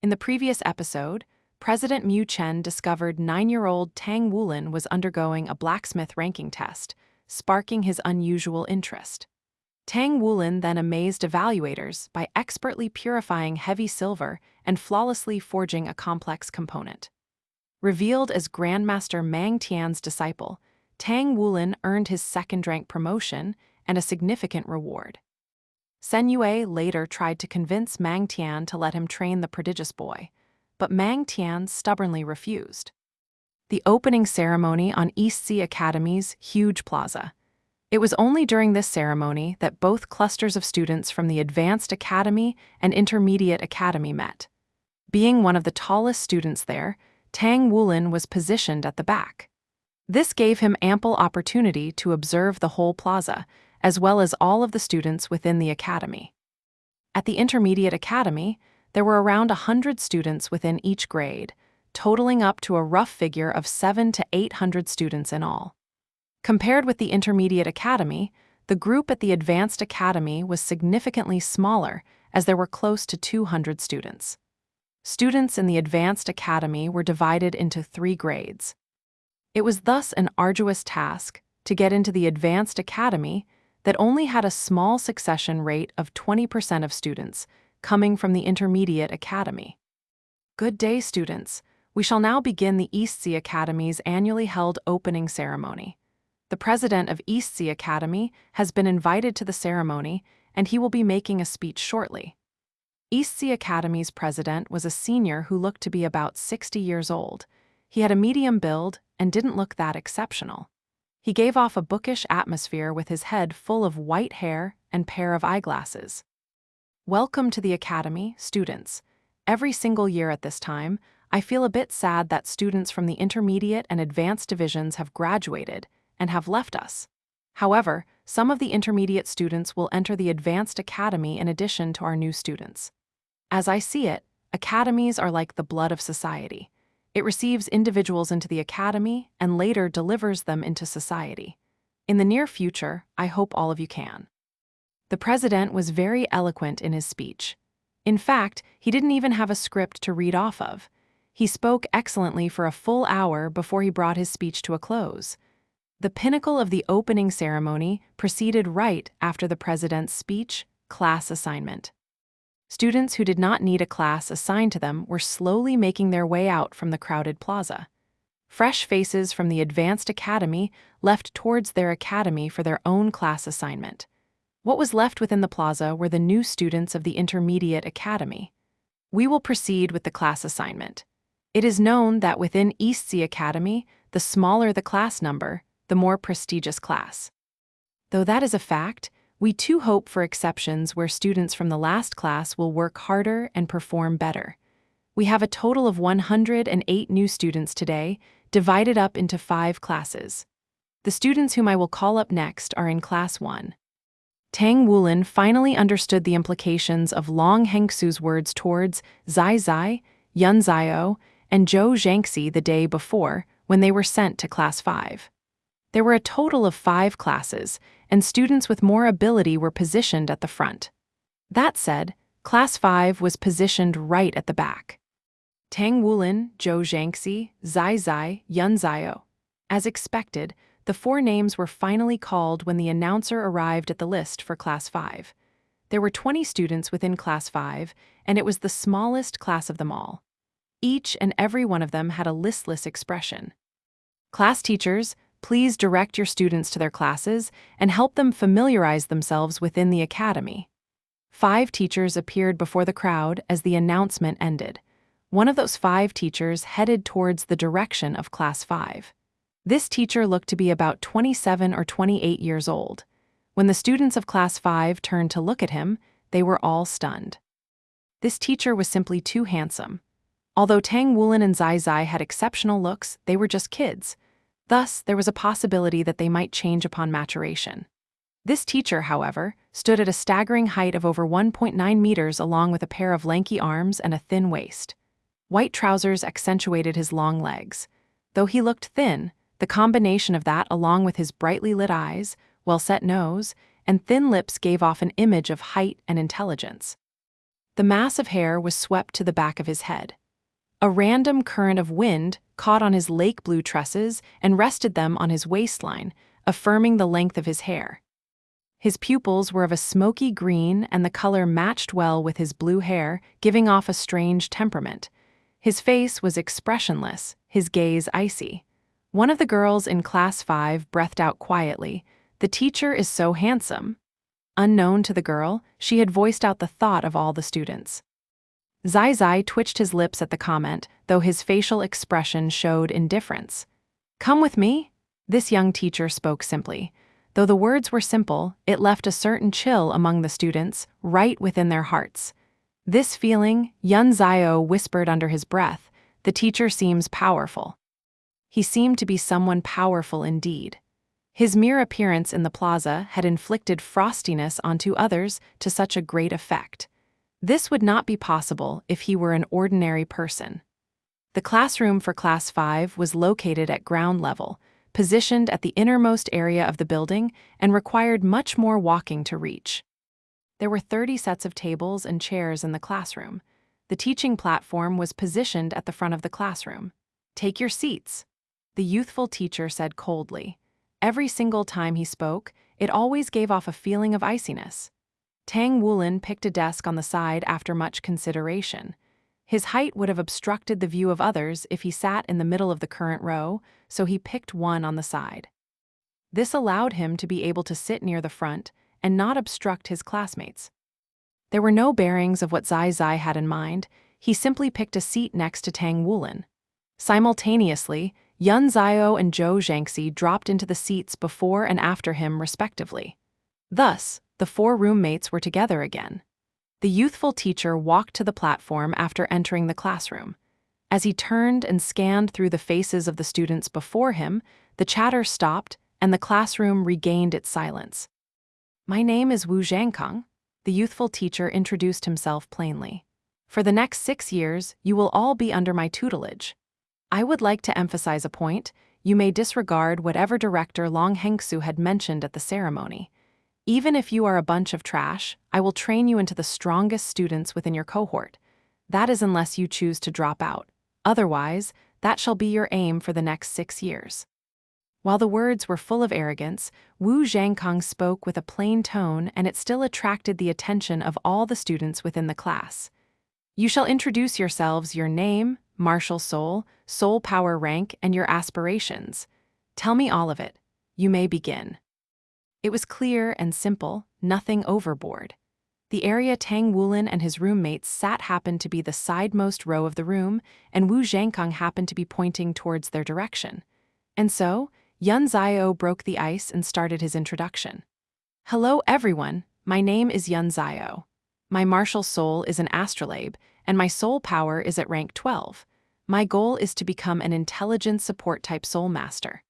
In the previous episode, President Mu Chen discovered 9-year-old Tang Wulin was undergoing a blacksmith ranking test, sparking his unusual interest. Tang Wulin then amazed evaluators by expertly purifying heavy silver and flawlessly forging a complex component. Revealed as Grandmaster Mang Tian's disciple, Tang Wulin earned his second-rank promotion and a significant reward. Sen Yue later tried to convince Mang Tian to let him train the prodigious boy, but Mang Tian stubbornly refused. The opening ceremony on Eastsea Academy's huge plaza. It was only during this ceremony that both clusters of students from the Advanced Academy and Intermediate Academy met. Being one of the tallest students there, Tang Wulin was positioned at the back. This gave him ample opportunity to observe the whole plaza, as well as all of the students within the academy. At the Intermediate Academy, there were around 100 students within each grade, totaling up to a rough figure of 700 to 800 students in all. Compared with the Intermediate Academy, the group at the Advanced Academy was significantly smaller, as there were close to 200 students. Students in the Advanced Academy were divided into 3 grades. It was thus an arduous task to get into the Advanced Academy that only had a small succession rate of 20% of students coming from the Intermediate Academy. Good day, students. We shall now begin the Eastsea Academy's annually held opening ceremony. The president of Eastsea Academy has been invited to the ceremony, and he will be making a speech shortly. Eastsea Academy's president was a senior who looked to be about 60 years old. He had a medium build and didn't look that exceptional. He gave off a bookish atmosphere with his head full of white hair and pair of eyeglasses. Welcome to the Academy, students. Every single year at this time, I feel a bit sad that students from the intermediate and advanced divisions have graduated and have left us. However, some of the intermediate students will enter the Advanced Academy in addition to our new students. As I see it, academies are like the blood of society. It receives individuals into the academy and later delivers them into society. In the near future, I hope all of you can. The president was very eloquent in his speech. In fact, he didn't even have a script to read off of. He spoke excellently for a full hour before he brought his speech to a close. The pinnacle of the opening ceremony proceeded right after the president's speech, class assignment. Students who did not need a class assigned to them were slowly making their way out from the crowded plaza. Fresh faces from the Advanced Academy left towards their academy for their own class assignment. What was left within the plaza were the new students of the Intermediate Academy. We will proceed with the class assignment. It is known that within Eastsea Academy, the smaller the class number, the more prestigious class. Though that is a fact, we too hope for exceptions where students from the last class will work harder and perform better. We have a total of 108 new students today, divided up into 5 classes. The students whom I will call up next are in Class 1. Tang Wulin finally understood the implications of Long Hengsu's words towards Zai Zai, Yun Zio, and Zhou Zhangxi the day before when they were sent to Class 5. There were a total of 5 classes, and students with more ability were positioned at the front. That said, Class 5 was positioned right at the back. Tang Wulin, Zhou Zhangxi, Zai Zai, Yun Zio. As expected, the 4 names were finally called when the announcer arrived at the list for Class 5. There were 20 students within Class 5, and it was the smallest class of them all. Each and every one of them had a listless expression. Class teachers, please direct your students to their classes and help them familiarize themselves within the academy. 5 teachers appeared before the crowd as the announcement ended. One of those 5 teachers headed towards the direction of Class 5. This teacher looked to be about 27 or 28 years old. When the students of Class 5 turned to look at him, they were all stunned. This teacher was simply too handsome. Although Tang Wulin and Zai Zai had exceptional looks, they were just kids. Thus, there was a possibility that they might change upon maturation. This teacher, however, stood at a staggering height of over 1.9 meters along with a pair of lanky arms and a thin waist. White trousers accentuated his long legs. Though he looked thin, the combination of that along with his brightly lit eyes, well-set nose, and thin lips gave off an image of height and intelligence. The mass of hair was swept to the back of his head. A random current of wind caught on his lake blue tresses and rested them on his waistline, affirming the length of his hair. His pupils were of a smoky green and the color matched well with his blue hair, giving off a strange temperament. His face was expressionless, his gaze icy. One of the girls in Class 5 breathed out quietly, "The teacher is so handsome." Unknown to the girl, she had voiced out the thought of all the students. Zai Zai twitched his lips at the comment, though his facial expression showed indifference. "Come with me?" This young teacher spoke simply. Though the words were simple, it left a certain chill among the students, right within their hearts. This feeling, Yun Zio whispered under his breath, "The teacher seems powerful." He seemed to be someone powerful indeed. His mere appearance in the plaza had inflicted frostiness onto others to such a great effect. This would not be possible if he were an ordinary person. The classroom for Class 5 was located at ground level, positioned at the innermost area of the building, and required much more walking to reach. There were 30 sets of tables and chairs in the classroom. The teaching platform was positioned at the front of the classroom. "Take your seats," the youthful teacher said coldly. Every single time he spoke, it always gave off a feeling of iciness. Tang Wulin picked a desk on the side after much consideration. His height would have obstructed the view of others if he sat in the middle of the current row, so he picked one on the side. This allowed him to be able to sit near the front and not obstruct his classmates. There were no bearings of what Zai Zai had in mind. He simply picked a seat next to Tang Wulin. Simultaneously, Yun Zio and Zhou Zhangxi dropped into the seats before and after him respectively. Thus, the four roommates were together again. The youthful teacher walked to the platform after entering the classroom. As he turned and scanned through the faces of the students before him, the chatter stopped and the classroom regained its silence. "My name is Wu Zhangkang," the youthful teacher introduced himself plainly. "For the next 6 years, you will all be under my tutelage. I would like to emphasize a point. You may disregard whatever director Long Hengsu had mentioned at the ceremony. Even if you are a bunch of trash, I will train you into the strongest students within your cohort. That is unless you choose to drop out. Otherwise, that shall be your aim for the next 6 years." While the words were full of arrogance, Wu Zhangkang spoke with a plain tone, and it still attracted the attention of all the students within the class. "You shall introduce yourselves, your name, martial soul, soul power rank, and your aspirations. Tell me all of it. You may begin." It was clear and simple, nothing overboard. The area Tang Wulin and his roommates sat happened to be the sidemost row of the room, and Wu Zhangkang happened to be pointing towards their direction. And so, Yun Zio broke the ice and started his introduction. "Hello everyone, my name is Yun Zio. My martial soul is an astrolabe, and my soul power is at rank 12. My goal is to become an intelligence support type soul master."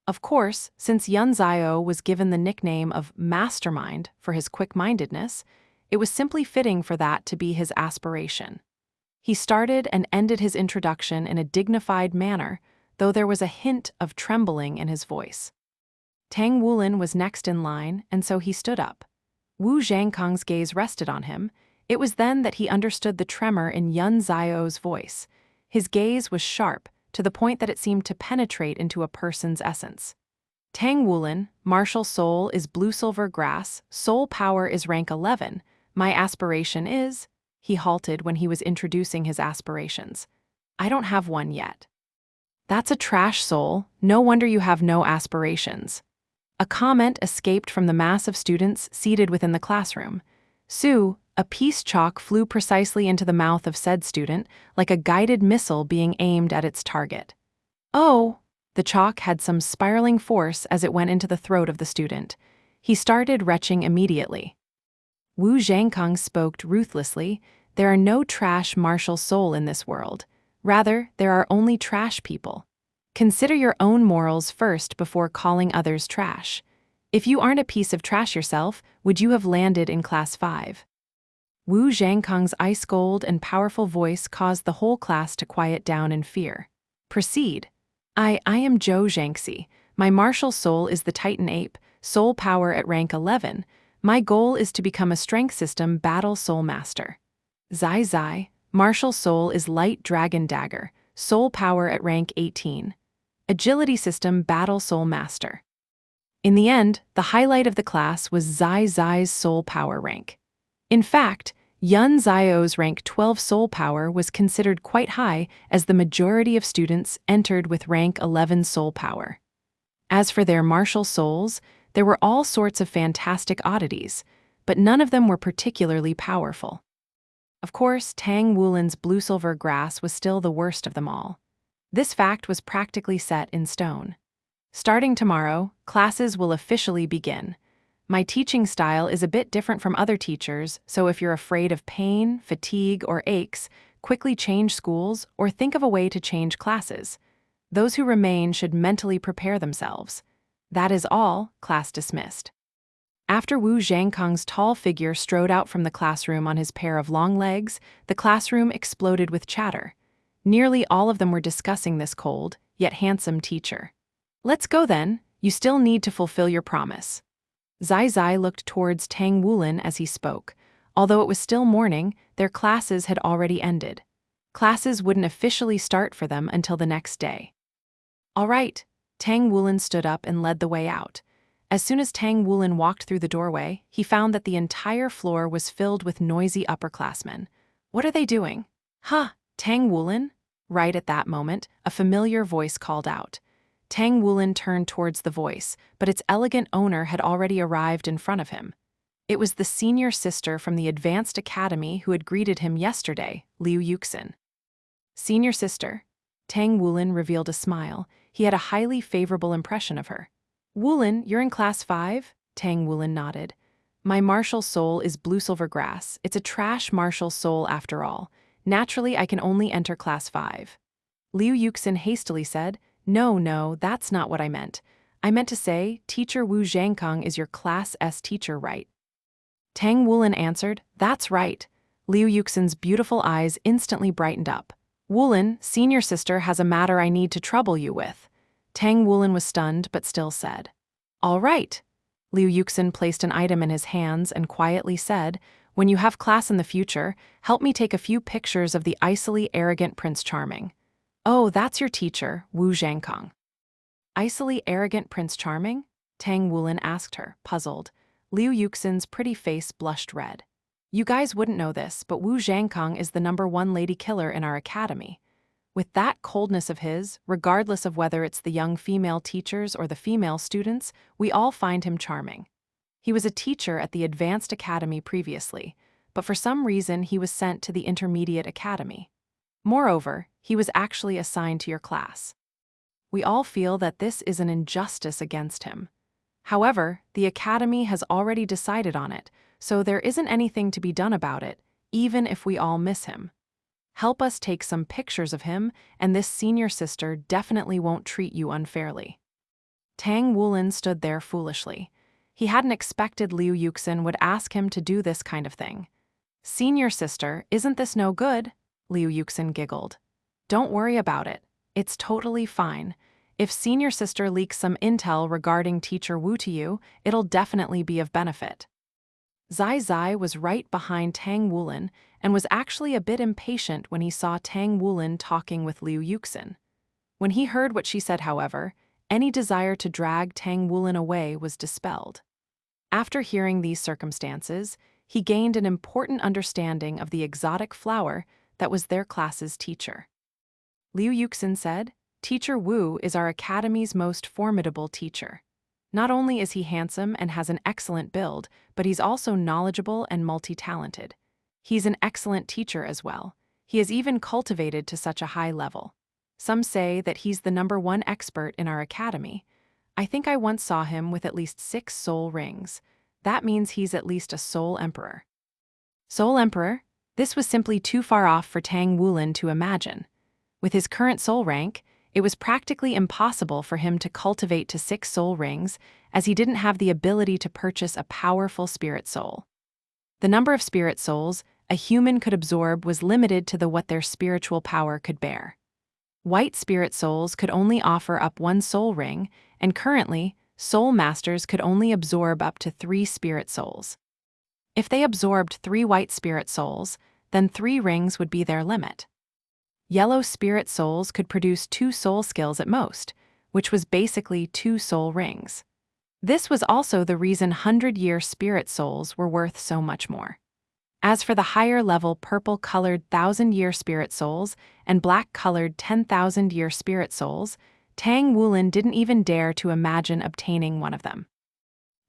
Of course, since Yun Zio was given the nickname of Mastermind for his quick-mindedness, it was simply fitting for that to be his aspiration. He started and ended his introduction in a dignified manner, though there was a hint of trembling in his voice. Tang Wulin was next in line, and so he stood up. Wu Zhangkang's gaze rested on him. It was then that he understood the tremor in Yun Zio's voice. His gaze was sharp, to the point that it seemed to penetrate into a person's essence. "Tang Wulin, martial soul is blue-silver grass, soul power is rank 11. My aspiration is..." He halted when he was introducing his aspirations. "I don't have one yet." "That's a trash soul, no wonder you have no aspirations." A comment escaped from the mass of students seated within the classroom. A piece chalk flew precisely into the mouth of said student, like a guided missile being aimed at its target. "Oh!" The chalk had some spiraling force as it went into the throat of the student. He started retching immediately. Wu Zhangkang spoke ruthlessly. "There are no trash martial soul in this world. Rather, there are only trash people. Consider your own morals first before calling others trash. If you aren't a piece of trash yourself, would you have landed in Class 5? Wu Zhangkang's ice-cold and powerful voice caused the whole class to quiet down in fear. "Proceed." I am Zhou Zhangxi. My martial soul is the Titan Ape, soul power at rank 11. My goal is to become a strength system battle soul master." Zai Zai, martial soul is light dragon dagger, soul power at rank 18. Agility system battle soul master. In the end, the highlight of the class was Zai Zai's soul power rank. In fact, Yun Zio's rank 12 soul power was considered quite high as the majority of students entered with rank 11 soul power. As for their martial souls, there were all sorts of fantastic oddities, but none of them were particularly powerful. Of course, Tang Wulin's blue-silver grass was still the worst of them all. This fact was practically set in stone. Starting tomorrow, classes will officially begin. My teaching style is a bit different from other teachers, so if you're afraid of pain, fatigue, or aches, quickly change schools or think of a way to change classes. Those who remain should mentally prepare themselves. That is all, class dismissed. After Wu Zhangkang's tall figure strode out from the classroom on his pair of long legs, the classroom exploded with chatter. Nearly all of them were discussing this cold, yet handsome teacher. Let's go then, you still need to fulfill your promise. Zai Zai looked towards Tang Wulin as he spoke. Although it was still morning, their classes had already ended. Classes wouldn't officially start for them until the next day. All right, Tang Wulin stood up and led the way out. As soon as Tang Wulin walked through the doorway, he found that the entire floor was filled with noisy upperclassmen. What are they doing? Huh, Tang Wulin? Right at that moment, a familiar voice called out. Tang Wulin turned towards the voice, but its elegant owner had already arrived in front of him. It was the senior sister from the Advanced Academy who had greeted him yesterday, Liu Yuxin. Senior sister? Tang Wulin revealed a smile. He had a highly favorable impression of her. Wulin, you're in class 5? Tang Wulin nodded. My martial soul is blue-silver grass. It's a trash martial soul after all. Naturally, I can only enter class 5. Liu Yuxin hastily said, No, that's not what I meant. I meant to say, Teacher Wu Zhangkang is your Class S teacher, right? Tang Wulin answered, That's right. Liu Yuxin's beautiful eyes instantly brightened up. Wulin, senior sister has a matter I need to trouble you with. Tang Wulin was stunned but still said, All right. Liu Yuxin placed an item in his hands and quietly said, When you have class in the future, help me take a few pictures of the icily arrogant Prince Charming. Oh, that's your teacher, Wu Zhangkang. Icily arrogant Prince Charming? Tang Wulin asked her, puzzled. Liu Yuxin's pretty face blushed red. You guys wouldn't know this, but Wu Zhangkang is the #1 lady killer in our academy. With that coldness of his, regardless of whether it's the young female teachers or the female students, we all find him charming. He was a teacher at the Advanced Academy previously, but for some reason he was sent to the Intermediate Academy. Moreover, he was actually assigned to your class. We all feel that this is an injustice against him. However, the Academy has already decided on it, so there isn't anything to be done about it, even if we all miss him. Help us take some pictures of him, and this senior sister definitely won't treat you unfairly. Tang Wulin stood there foolishly. He hadn't expected Liu Yuxin would ask him to do this kind of thing. Senior sister, isn't this no good? Liu Yuxin giggled. Don't worry about it. It's totally fine. If senior sister leaks some intel regarding teacher Wu to you, it'll definitely be of benefit. Zai Zai was right behind Tang Wulin and was actually a bit impatient when he saw Tang Wulin talking with Liu Yuxin. When he heard what she said, however, any desire to drag Tang Wulin away was dispelled. After hearing these circumstances, he gained an important understanding of the exotic flower that was their class's teacher. Liu Yuxin said, Teacher Wu is our academy's most formidable teacher. Not only is he handsome and has an excellent build, but he's also knowledgeable and multi-talented. He's an excellent teacher as well. He is even cultivated to such a high level. Some say that he's the #1 expert in our academy. I think I once saw him with at least 6 soul rings. That means he's at least a soul emperor. Soul emperor? This was simply too far off for Tang Wulin to imagine. With his current soul rank, it was practically impossible for him to cultivate to 6 soul rings, as he didn't have the ability to purchase a powerful spirit soul. The number of spirit souls a human could absorb was limited to what their spiritual power could bear. White spirit souls could only offer up 1 soul ring, and currently, soul masters could only absorb up to 3 spirit souls. If they absorbed 3 white spirit souls, then 3 rings would be their limit. Yellow spirit souls could produce 2 soul skills at most, which was basically 2 soul rings. This was also the reason 100-year spirit souls were worth so much more. As for the higher-level purple-colored 1,000-year spirit souls and black-colored 10,000-year spirit souls, Tang Wulin didn't even dare to imagine obtaining one of them.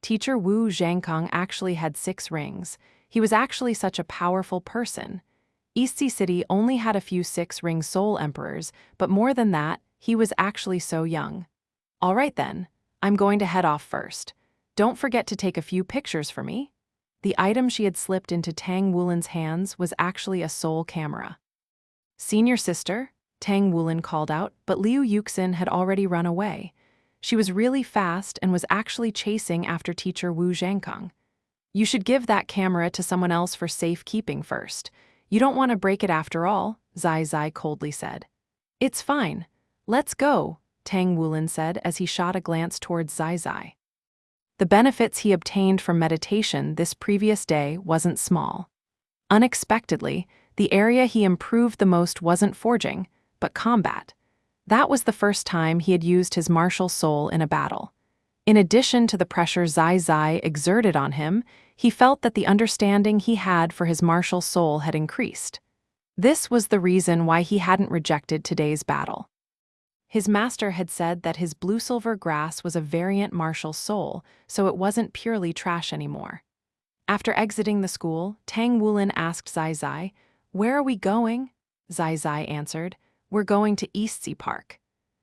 Teacher Wu Zhangkong actually had 6 rings. He was actually such a powerful person. Eastsea City only had a few 6-ring soul emperors, but more than that, he was actually so young. All right then, I'm going to head off first. Don't forget to take a few pictures for me. The item she had slipped into Tang Wulin's hands was actually a soul camera. Senior sister, Tang Wulin called out, but Liu Yuxin had already run away. She was really fast and was actually chasing after teacher Wu Zhangkong. You should give that camera to someone else for safekeeping first. You don't want to break it after all, Zai Zai coldly said. It's fine. Let's go, Tang Wulin said as he shot a glance towards Zai Zai. The benefits he obtained from meditation this previous day wasn't small. Unexpectedly, the area he improved the most wasn't forging, but combat. That was the first time he had used his martial soul in a battle. In addition to the pressure Zai Zai exerted on him, he felt that the understanding he had for his martial soul had increased. This was the reason why he hadn't rejected today's battle. His master had said that his blue-silver grass was a variant martial soul, so it wasn't purely trash anymore. After exiting the school, Tang Wulin asked Zai Zai, "Where are we going?" Zai Zai answered, "We're going to Eastsea Park.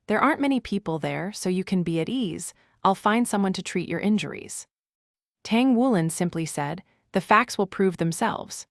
There aren't many people there, so you can be at ease. I'll find someone to treat your injuries." Tang Wulin simply said, "The facts will prove themselves."